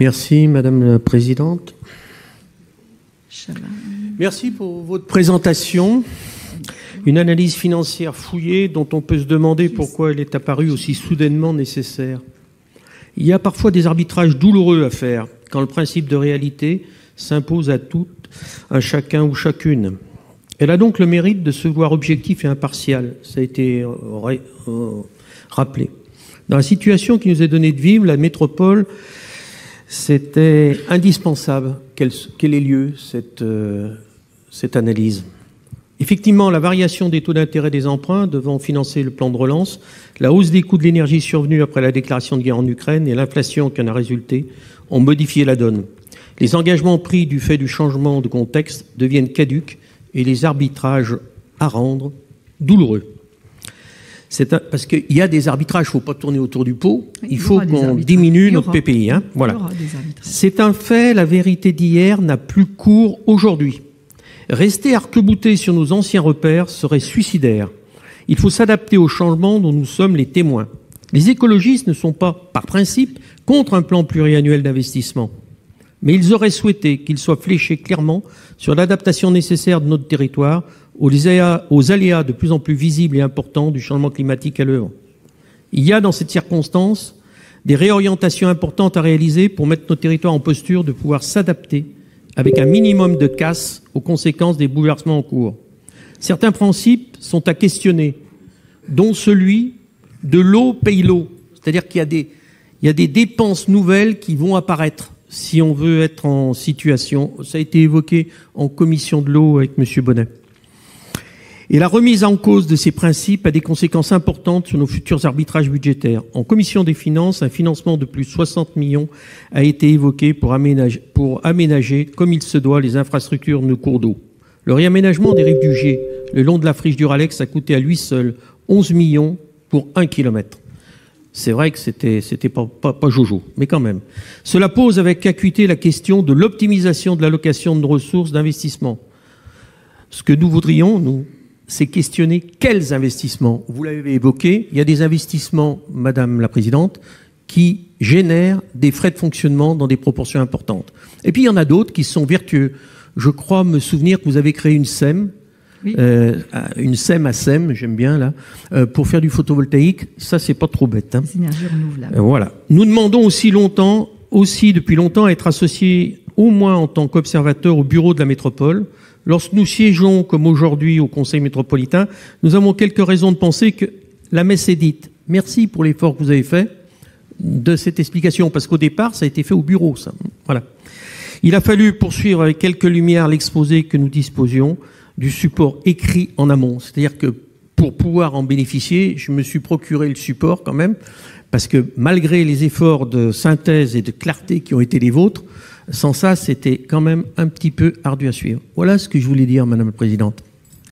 Merci, Madame la Présidente. Merci pour votre présentation. Une analyse financière fouillée dont on peut se demander pourquoi elle est apparue aussi soudainement nécessaire. Il y a parfois des arbitrages douloureux à faire quand le principe de réalité s'impose à toutes, à chacun ou chacune. Elle a donc le mérite de se voir objectif et impartial. Ça a été rappelé. Dans la situation qui nous est donnée de vivre, la métropole, c'était indispensable qu'elle ait lieu, cette analyse. Effectivement, la variation des taux d'intérêt des emprunts devant financer le plan de relance, la hausse des coûts de l'énergie survenue après la déclaration de guerre en Ukraine et l'inflation qui en a résulté ont modifié la donne. Les engagements pris du fait du changement de contexte deviennent caducs et les arbitrages à rendre douloureux. Parce qu'il y a des arbitrages, il ne faut pas tourner autour du pot, il faut qu'on diminue notre PPI. Hein, voilà. C'est un fait, la vérité d'hier n'a plus cours aujourd'hui. Rester arc-bouté sur nos anciens repères serait suicidaire. Il faut s'adapter aux changements dont nous sommes les témoins. Les écologistes ne sont pas, par principe, contre un plan pluriannuel d'investissement. Mais ils auraient souhaité qu'il soit fléché clairement sur l'adaptation nécessaire de notre territoire aux aléas de plus en plus visibles et importants du changement climatique à l'œuvre. Il y a dans cette circonstance des réorientations importantes à réaliser pour mettre nos territoires en posture de pouvoir s'adapter avec un minimum de casse aux conséquences des bouleversements en cours. Certains principes sont à questionner, dont celui de l'eau paye l'eau. C'est-à-dire qu'il y a des dépenses nouvelles qui vont apparaître si on veut être en situation. Ça a été évoqué en commission de l'eau avec M. Bonnet. Et la remise en cause de ces principes a des conséquences importantes sur nos futurs arbitrages budgétaires. En commission des finances, un financement de plus de 60 millions a été évoqué pour aménager comme il se doit les infrastructures de nos cours d'eau. Le réaménagement des rives du Gier, le long de la friche du Ralex, a coûté à lui seul 11 millions pour 1 kilomètre. C'est vrai que c'était pas jojo, mais quand même. Cela pose avec acuité la question de l'optimisation de l'allocation de nos ressources d'investissement. Ce que nous voudrions, nous, c'est questionner quels investissements. Vous l'avez évoqué, il y a des investissements, Madame la Présidente, qui génèrent des frais de fonctionnement dans des proportions importantes. Et puis il y en a d'autres qui sont vertueux. Je crois me souvenir que vous avez créé une SEM, oui. Une SEM à SEM, j'aime bien là, pour faire du photovoltaïque. Ça, c'est pas trop bête. Hein. Énergie renouvelable. Voilà. Nous demandons aussi depuis longtemps, à être associés au moins en tant qu'observateurs au bureau de la métropole. Lorsque nous siégeons, comme aujourd'hui, au Conseil métropolitain, nous avons quelques raisons de penser que la messe est dite. Merci pour l'effort que vous avez fait de cette explication, parce qu'au départ, ça a été fait au bureau, ça. Voilà. Il a fallu poursuivre avec quelques lumières l'exposé que nous disposions du support écrit en amont. C'est-à-dire que pour pouvoir en bénéficier, je me suis procuré le support quand même, parce que malgré les efforts de synthèse et de clarté qui ont été les vôtres, sans ça, c'était quand même un petit peu ardu à suivre. Voilà ce que je voulais dire, Madame la Présidente.